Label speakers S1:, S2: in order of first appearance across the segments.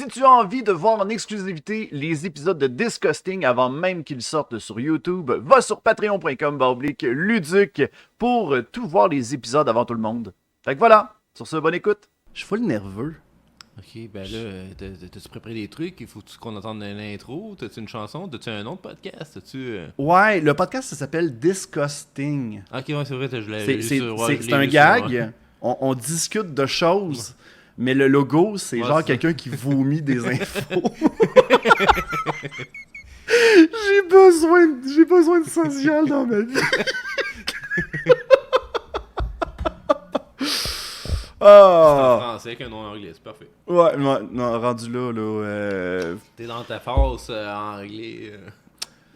S1: Si tu as envie de voir en exclusivité les épisodes de Disgusting avant même qu'ils sortent sur YouTube, va sur patreon.com/luduc pour tout voir les épisodes avant tout le monde. Fait que voilà, sur ce, bonne écoute. Je suis full nerveux.
S2: Ok, ben là, t'as-tu préparé des trucs? Il faut qu'on entende l'intro? T'as-tu une chanson? T'as-tu un nom de podcast?
S1: Ouais, le podcast, ça s'appelle Disgusting.
S2: Ok, ouais, c'est vrai, je l'ai
S1: C'est un gag. On discute de choses, mais le logo, c'est genre quelqu'un qui vomit des infos. J'ai besoin de social dans ma vie.
S2: C'est en français avec un nom anglais, c'est parfait.
S1: Ouais, non, rendu là.
S2: T'es dans ta force en anglais.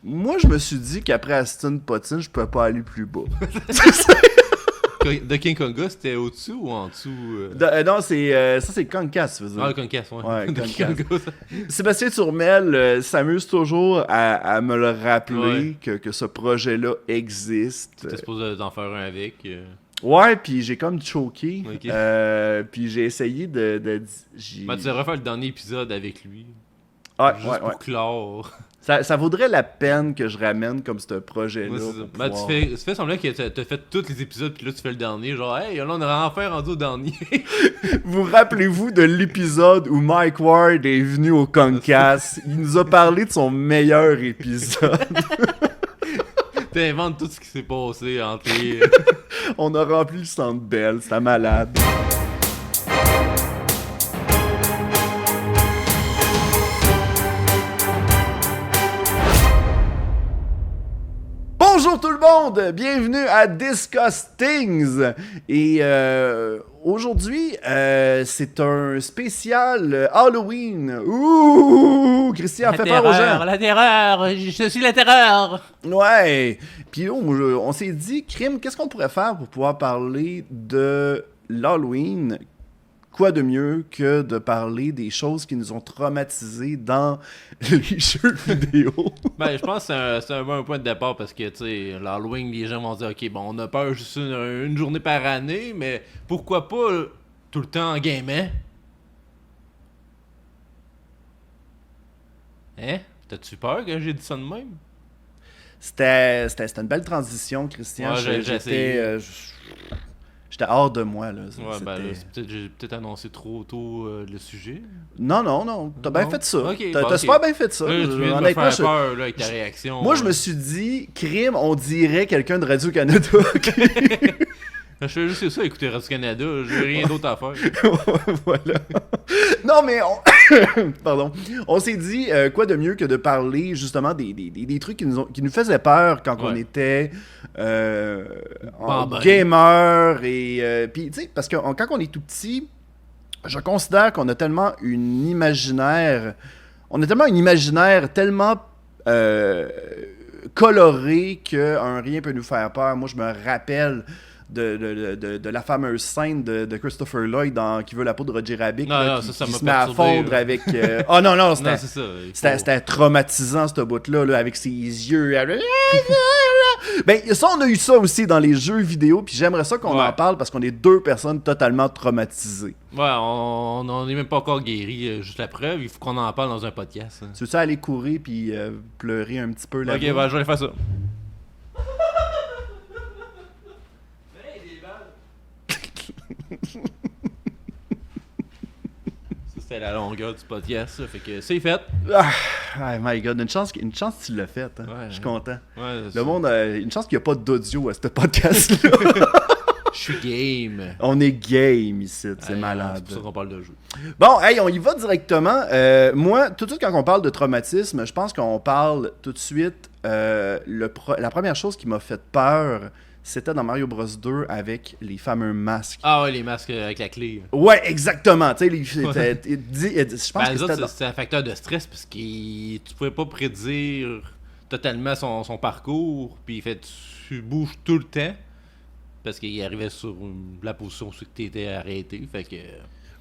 S1: Moi, je me suis dit qu'après Aston Potine, je pouvais pas aller plus bas.
S2: De King Konga, c'était au-dessus ou en dessous?
S1: Non, ça c'est Concast, tu veux dire.
S2: Ah, le Concast, ouais.
S1: De
S2: King Konga,
S1: Sébastien Turmel s'amuse toujours à me le rappeler que ce projet-là existe.
S2: T'es supposé d'en faire un avec.
S1: Ouais, puis j'ai comme choqué.
S2: Okay.
S1: Puis j'ai essayé de
S2: tu devrais faire le dernier épisode avec lui.
S1: Juste
S2: pour clore.
S1: Ça vaudrait la peine que je ramène comme ce projet-là.
S2: Ouais, tu fais semblant que t'as fait tous les épisodes, puis là tu fais le dernier. Genre, hey, là on a enfin rendu au dernier.
S1: Vous rappelez-vous de l'épisode où Mike Ward est venu au Concast? Il nous a parlé de son meilleur épisode.
S2: T'inventes tout ce qui s'est passé entre les...
S1: On a rempli le Centre Bell, c'était malade. Bonjour tout le monde, bienvenue à Disgustings. Et aujourd'hui, c'est un spécial Halloween. Ouh, Christian, fais peur aux gens.
S2: La terreur, je suis la terreur.
S1: Ouais. Puis on s'est dit, crime, qu'est-ce qu'on pourrait faire pour pouvoir parler de l'Halloween? Quoi de mieux que de parler des choses qui nous ont traumatisés dans les jeux vidéo?
S2: Ben, je pense que c'est un bon point de départ parce que, tu sais, l'Halloween, les gens vont dire, ok, bon, on a peur juste une journée par année, mais pourquoi pas tout le temps en gaming? Hein? T'as-tu peur que j'ai dit ça de même?
S1: C'était une belle transition, Christian.
S2: Ouais,
S1: J'étais hors de moi, là.
S2: Ouais, ben là, j'ai peut-être annoncé trop tôt le sujet.
S1: Non. T'as bien fait ça.
S2: Okay,
S1: t'as super bien fait ça.
S2: Tu viens de me faire peur là, avec ta réaction.
S1: Moi, je me suis dit, crime, on dirait quelqu'un de Radio-Canada.
S2: Je fais juste ça, écouter Radio-Canada. J'ai rien d'autre à faire.
S1: Voilà. Non, mais pardon. On s'est dit, quoi de mieux que de parler, justement, des trucs qui nous faisaient peur quand on était gamer. Et puis, tu sais, parce que quand on est tout petit, je considère qu'on a tellement un imaginaire tellement coloré qu'un rien peut nous faire peur. Moi, je me rappelle de la fameuse scène de Christopher Lloyd qui veut la peau de Roger Rabbit, qui se met à fondre avec... Oh non, c'était traumatisant, ce bout-là, là, avec ses yeux. Ben, ça, on a eu ça aussi dans les jeux vidéo, puis j'aimerais ça qu'on en parle parce qu'on est deux personnes totalement traumatisées.
S2: Ouais, on n'est même pas encore guéri, juste la preuve, il faut qu'on en parle dans un podcast. Hein.
S1: Tu veux-tu aller courir puis pleurer un petit peu là-bas?
S2: Ok, ben, je vais aller faire ça. C'était la longueur du podcast, ça fait que c'est fait.
S1: Ah, my god, une chance que tu l'as fait. Hein. Ouais, je suis content. Ouais, le monde a une chance qu'il n'y a pas d'audio à ce podcast-là.
S2: Je suis game.
S1: On est game ici, c'est malade.
S2: C'est pour ça qu'on parle de jeu.
S1: Bon, hey, on y va directement. Moi, tout de suite, quand on parle de traumatisme, je pense qu'on parle tout de suite. La première chose qui m'a fait peur, c'était dans Mario Bros 2 avec les fameux masques.
S2: Ah ouais, les masques avec la clé.
S1: Ouais, exactement. Tu sais, je pense que
S2: c'est un facteur de stress parce que tu pouvais pas prédire totalement son parcours, puis tu bouges tout le temps parce qu'il arrivait sur la position où tu étais arrêté, fait que...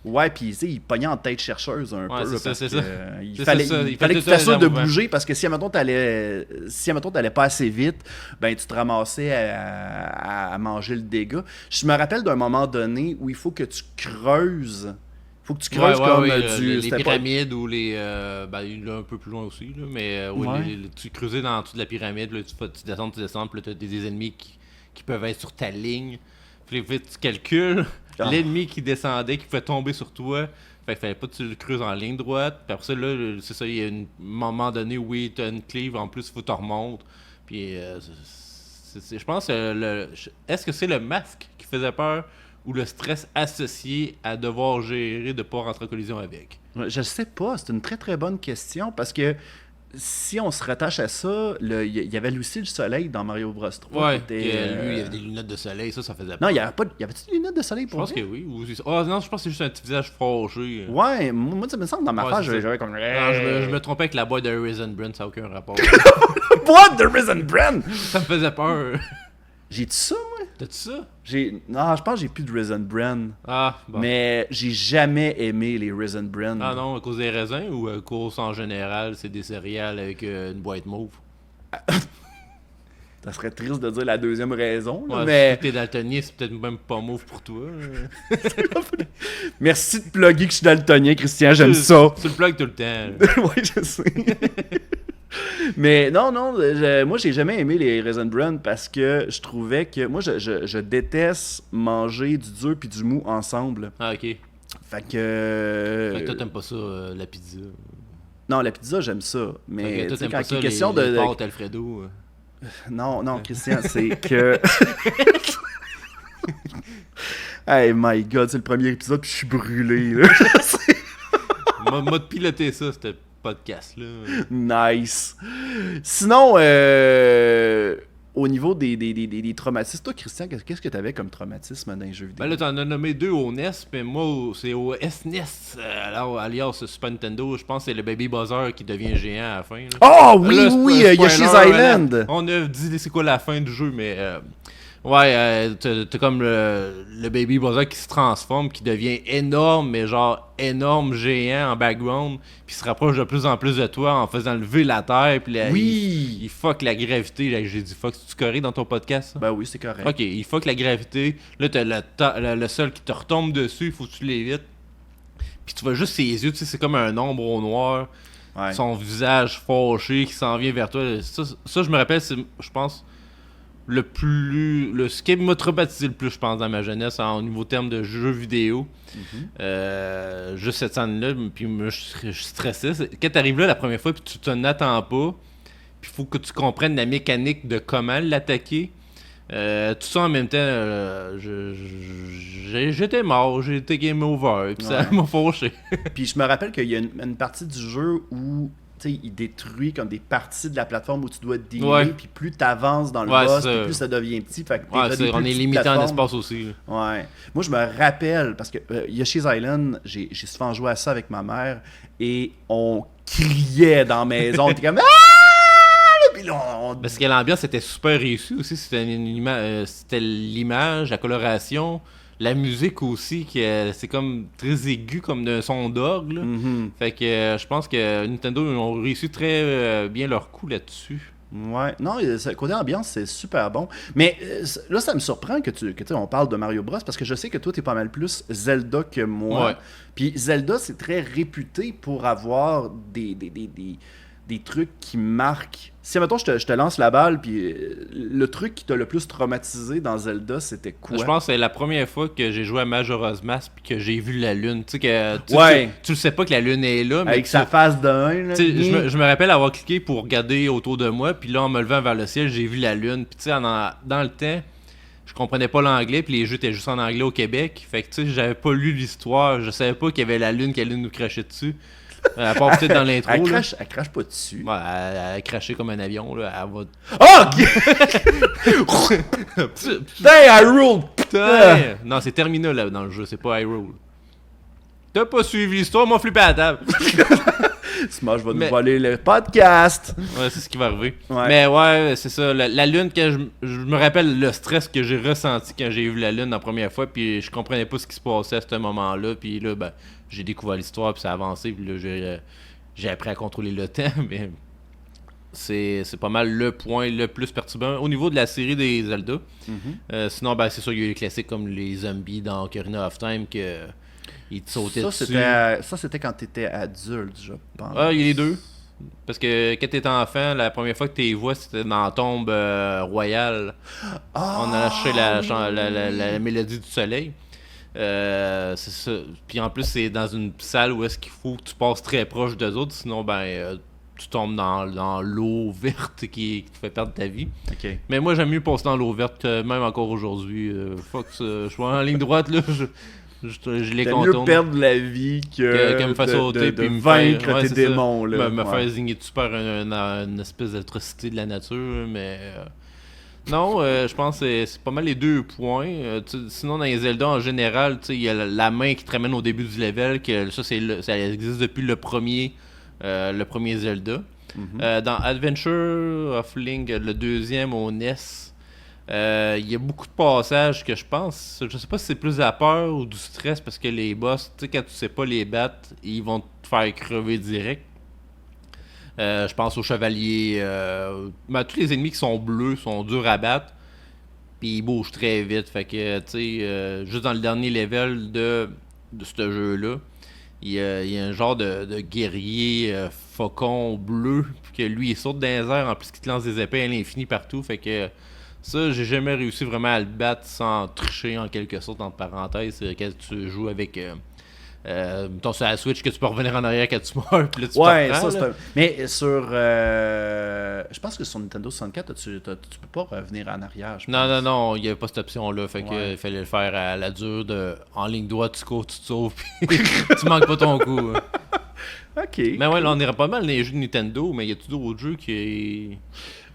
S1: Ouais, puis tu sais, il pognait en tête chercheuse un peu.
S2: C'est ça.
S1: Il fallait que tu t'assures de bouger parce que si, admettons, t'allais pas assez vite, ben tu te ramassais à manger le dégât. Je me rappelle d'un moment donné où il faut que tu creuses Faut que tu creuses comme
S2: les pyramides ou les... il est un peu plus loin aussi, là, mais tu creusais dans toute la pyramide, là, tu descends, puis là, tu as des ennemis qui peuvent être sur ta ligne. Puis tu calcules l'ennemi qui descendait, qui pouvait tomber sur toi. Fait que fallait pas que tu le creuses en ligne droite. Puis après ça, là, c'est ça, il y a un moment donné où tu as une cleave, en plus, il faut que tu remontes. Puis je pense, est-ce que c'est le masque qui faisait peur ou le stress associé à devoir gérer de ne pas rentrer en collision avec?
S1: Je sais pas, c'est une très très bonne question parce que si on se rattache à ça, il y avait aussi le soleil dans Mario Bros 3.
S2: Ouais, lui, il y avait des lunettes de soleil, ça faisait peur.
S1: Non, il y avait-tu des lunettes de soleil pour
S2: Je pense que oui. Non, je pense que c'est juste un petit visage fâché.
S1: Ouais, moi, ça me semble dans ma face, j'avais comme...
S2: Non, je me trompais avec la boîte de Raisin Bran, ça n'a aucun rapport.
S1: La boîte de Raisin Bran!
S2: Ça me faisait peur.
S1: J'ai-tu ça, moi?
S2: T'as-tu ça?
S1: Non, je pense que j'ai plus de Raisin Bran.
S2: Ah, bon.
S1: Mais j'ai jamais aimé les Raisin Bran.
S2: Ah non, à cause des raisins ou à cause en général, c'est des céréales avec une boîte mauve?
S1: Ça serait triste de dire la deuxième raison, là,
S2: ouais,
S1: mais...
S2: Si t'es daltonien, c'est peut-être même pas mauve pour toi.
S1: Merci de plugger que je suis daltonien, Christian, j'aime ça.
S2: Tu le plugues tout le temps.
S1: Oui, je sais. Mais non, moi j'ai jamais aimé les Raisin Bran parce que je trouvais que... Moi, je déteste manger du dur puis du mou ensemble.
S2: Ah, ok.
S1: Fait que
S2: toi, t'aimes pas ça, la pizza?
S1: Non, la pizza, j'aime ça. Mais
S2: toi, t'aimes
S1: quand
S2: pas ça,
S1: il est question
S2: les pâtes Alfredo?
S1: Non, Christian, c'est que... Hey, my God, c'est le premier épisode puis je suis brûlé, là.
S2: M'a piloté ça, ce podcast-là.
S1: Nice. Sinon, au niveau des traumatismes, toi, Christian, qu'est-ce que t'avais comme traumatisme dans les jeux vidéo?
S2: Ben là, t'en as nommé 2 au NES, mais moi, c'est au SNES, alors, alias Super Nintendo, je pense que c'est le Baby Bowser qui devient géant à la fin.
S1: Oh, oui, Yoshi's Island!
S2: On a dit c'est quoi la fin du jeu, mais... t'as comme le Baby Bowser qui se transforme, qui devient énorme, mais genre énorme, géant en background, puis se rapproche de plus en plus de toi en faisant lever la terre, puis là, il fuck la gravité. Là, j'ai dit fuck, c'est-tu correct dans ton podcast? Ça?
S1: Ben oui, c'est correct.
S2: Ok, il fuck la gravité, là t'as le sol qui te retombe dessus, il faut que tu l'évites, puis tu vois juste ses yeux, tu sais, c'est comme un ombre au noir, son visage fâché qui s'en vient vers toi. Ça je me rappelle, je pense... ce qui m'a traumatisé le plus, je pense, dans ma jeunesse, au niveau terme de jeux vidéo. Juste cette scène-là, puis je stressais. Quand t'arrives là la première fois, puis tu t'en attends pas, puis il faut que tu comprennes la mécanique de comment l'attaquer. Tout ça en même temps, j'étais mort, j'étais game over, puis ça m'a fauché.
S1: Puis je me rappelle qu'il y a une partie du jeu où il détruit comme des parties de la plateforme où tu dois dealer, puis plus tu avances dans le boss, plus ça devient petit. Fait que
S2: on est limité en espace aussi.
S1: Ouais. Moi, je me rappelle, parce que Yoshi's Island, j'ai souvent joué à ça avec ma mère, et on criait dans la maison. On était comme...
S2: Parce que l'ambiance était super réussie aussi. C'était l'image, la coloration... La musique aussi, c'est comme très aigu, comme d'un son d'orgue. Fait que je pense que Nintendo ont réussi très bien leur coup là-dessus.
S1: Ouais, non, côté ambiance, c'est super bon. Mais là, ça me surprend que on parle de Mario Bros parce que je sais que toi, t'es pas mal plus Zelda que moi. Ouais. Puis Zelda, c'est très réputé pour avoir des trucs qui marquent. Si, mettons, je te lance la balle, puis le truc qui t'a le plus traumatisé dans Zelda, c'était quoi?
S2: Je pense que c'est la première fois que j'ai joué à Majora's Mask puis que j'ai vu la lune. Tu sais que tu le sais pas que la lune est là. Mais
S1: avec sa face d'un.
S2: Je me rappelle avoir cliqué pour regarder autour de moi, puis là, en me levant vers le ciel, j'ai vu la lune. Puis tu sais, dans le temps, je comprenais pas l'anglais, puis les jeux étaient juste en anglais au Québec. Fait que tu sais, j'avais pas lu l'histoire. Je savais pas qu'il y avait la lune qui allait nous cracher dessus. À part peut-être dans l'intro.
S1: Elle crache pas dessus.
S2: Ouais, elle crachait comme un avion. Là. Elle va...
S1: Oh! Hey, Hyrule!
S2: Putain! Non, c'est Termina là, dans le jeu, c'est pas Hyrule. T'as pas suivi l'histoire, moi flipper à la table.
S1: Smash va nous voler le podcast.
S2: Ouais, c'est ce qui va arriver. Ouais. Mais ouais, c'est ça. La lune, quand je me rappelle le stress que j'ai ressenti quand j'ai vu la lune la première fois, puis je comprenais pas ce qui se passait à ce moment-là. Puis là, ben, j'ai découvert l'histoire, puis ça a avancé, puis là, j'ai appris à contrôler le temps. Mais c'est pas mal le point le plus perturbant au niveau de la série des Zelda. Sinon, ben, c'est sûr, il y a eu les classiques comme les zombies dans Ocarina of Time que... Il te sautait dessus.
S1: Ça, c'était quand t'étais adulte, je pense.
S2: Ah, il y a les deux. Parce que quand t'étais enfant, la première fois que tu les vois, c'était dans la tombe royale. On a lâché la mélodie du soleil. C'est ça. Puis en plus, c'est dans une salle où est-ce qu'il faut que tu passes très proche d'eux autres, sinon, tu tombes dans l'eau verte qui te fait perdre ta vie.
S1: Okay.
S2: Mais moi, j'aime mieux passer dans l'eau verte, même encore aujourd'hui. Fuck ça. Je suis en ligne droite, là. Je les contourne.
S1: T'aimes mieux perdre la vie que
S2: me faire sauter
S1: de vaincre tes
S2: c'est
S1: démons. Là.
S2: Me faire zigner dessus par une espèce d'atrocité de la nature. Mais non, je pense que c'est pas mal les 2 points. Sinon, dans les Zelda, en général, il y a la main qui te ramène au début du level. Que ça existe depuis le premier Zelda.
S1: Mm-hmm.
S2: Dans Adventure of Link, le 2e au NES, il y a beaucoup de passages que je pense, je sais pas si c'est plus de la peur ou du stress, parce que les boss, tu sais, quand tu sais pas les battre, ils vont te faire crever direct. Je pense aux chevaliers, tous les ennemis qui sont bleus sont durs à battre, puis ils bougent très vite. Fait que, tu sais, juste dans le dernier level de ce jeu-là, il y a un genre de guerrier faucon bleu, puis que lui il saute dans les airs, en plus qu'il te lance des épées à l'infini partout. Fait que ça, j'ai jamais réussi vraiment à le battre sans tricher en quelque sorte, entre parenthèses, quand tu joues avec mettons sur la Switch, que tu peux revenir en arrière quand tu meurs, puis là tu
S1: reprends, ça, mais sur je pense que sur Nintendo 64 tu peux pas revenir en arrière.
S2: Non, il n'y avait pas cette option là, fait que il fallait le faire à la dure en ligne droite, tu cours, tu te sauves, puis tu manques pas ton coup.
S1: Ok.
S2: Mais ouais, là on irait pas mal dans les jeux de Nintendo, mais y a-tu d'autres jeux qui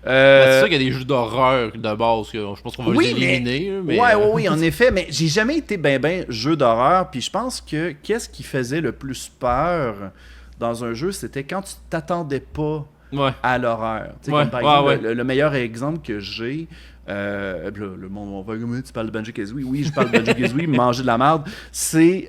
S2: c'est sûr qu'il y a des jeux d'horreur de base que je pense qu'on va les éliminer. Mais
S1: oui, en effet, mais j'ai jamais été ben jeu d'horreur, puis je pense que qu'est-ce qui faisait le plus peur dans un jeu, c'était quand tu t'attendais pas à l'horreur. Comme par exemple, le meilleur exemple que j'ai, le monde va dire, tu parles de Banjo-Kazooie. Oui, je parle de Banjo-Kazooie, manger de la merde. C'est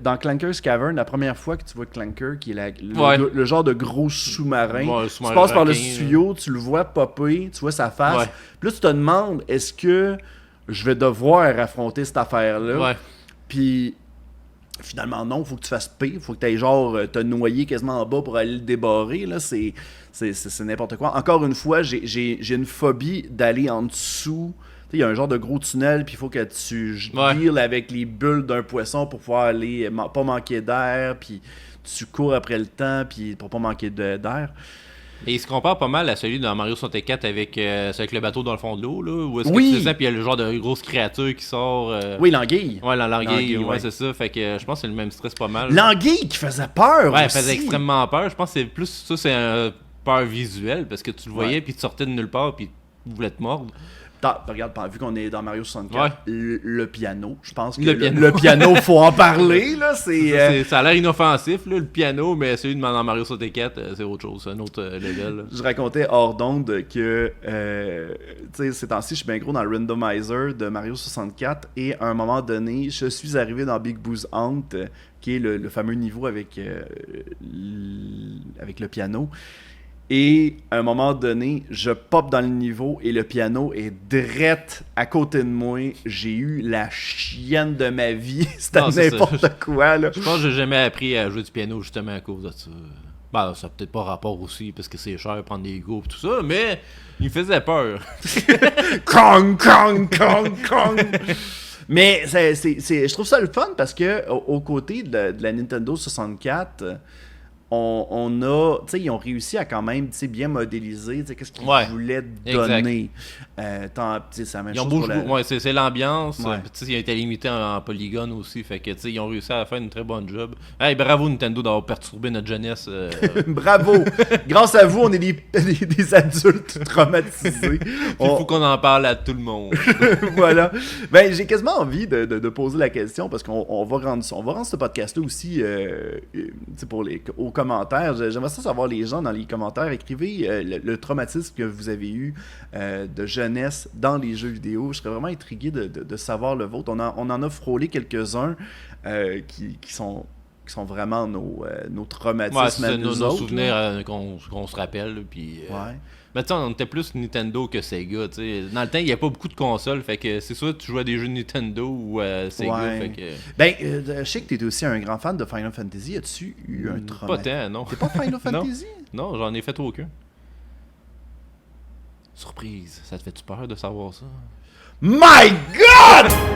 S1: dans Clanker's Cavern, la première fois que tu vois Clanker, qui est le genre de gros sous-marin. Tu passes par le tuyau, tu le vois popper, tu vois sa face. Puis là, tu te demandes, est-ce que je vais devoir affronter cette affaire-là? Puis finalement, non, faut que tu fasses pire. Faut que tu ailles genre te noyer quasiment en bas pour aller le débarrer. Là, c'est n'importe quoi. Encore une fois, j'ai une phobie d'aller en dessous. Il y a un genre de gros tunnel, puis il faut que tu deals avec les bulles d'un poisson pour pouvoir aller pas manquer d'air, puis tu cours après le temps puis pour pas manquer d'air.
S2: Et il se compare pas mal à celui dans Mario 64 avec le bateau dans le fond de l'eau, là, où est-ce que tu fais ça, puis il y a le genre de grosse créature qui sort.
S1: Oui, l'anguille.
S2: Ouais, l'anguille, c'est ça. Fait que je pense que c'est le même stress pas mal.
S1: L'anguille qui faisait peur aussi.
S2: Elle faisait extrêmement peur. Je pense que c'est plus ça, c'est un peur visuelle, parce que tu le voyais, puis tu sortais de nulle part, puis tu voulais te mordre.
S1: Regarde, vu qu'on est dans Mario 64, le piano, je pense que le piano, faut en parler. Là,
S2: ça a l'air inoffensif, là, le piano, mais celui de dans Mario 64, c'est autre chose, c'est un autre level.
S1: Je racontais hors d'onde que ces temps-ci, je suis bien gros dans le randomizer de Mario 64, et à un moment donné, je suis arrivé dans Big Boo's Hunt, qui est le fameux niveau avec le piano. Et à un moment donné, je pop dans le niveau et le piano est drette à côté de moi. J'ai eu la chienne de ma vie. C'était n'importe quoi. Là.
S2: Je pense que j'ai jamais appris à jouer du piano justement à cause de ça. Ça n'a peut-être pas rapport aussi parce que c'est cher prendre des go et tout ça, mais il faisait peur.
S1: Kong, Kong, Kong, Kong. Mais je trouve ça le fun parce que aux côtés de la Nintendo 64... on a, tu sais, ils ont réussi à quand même, tu sais, bien modéliser, tu sais, qu'est-ce qu'ils voulaient donner. Ça même chose pour
S2: c'est l'ambiance. Tu sais, ils ont été limités en polygone aussi, fait que, tu sais, ils ont réussi à faire une très bonne job. Hey, bravo Nintendo d'avoir perturbé notre jeunesse.
S1: Bravo. Grâce à vous, on est des adultes traumatisés.
S2: Il faut qu'on en parle à tout le monde.
S1: Voilà. Ben, j'ai quasiment envie de poser la question parce qu'on va rendre ce podcast-là aussi, tu sais, aux commentaires. J'aimerais ça savoir, les gens dans les commentaires, écrivez le traumatisme que vous avez eu de jeunesse dans les jeux vidéo. Je serais vraiment intrigué de savoir le vôtre. On en a frôlé quelques-uns qui sont qui sont vraiment nos traumatismes à nous
S2: nos
S1: autres.
S2: Souvenirs qu'on se rappelle. Puis, mais tu sais, on était plus Nintendo que Sega. T'sais. Dans le temps, il n'y a pas beaucoup de consoles. Fait que c'est soit tu jouais à des jeux Nintendo ou Sega. Fait que...
S1: je sais que tu étais aussi un grand fan de Final Fantasy. As-tu eu un trauma?
S2: Pas tant, non.
S1: T'es pas Final Fantasy?
S2: Non, j'en ai fait aucun. Surprise, ça te fait-tu peur de savoir ça?
S1: My God!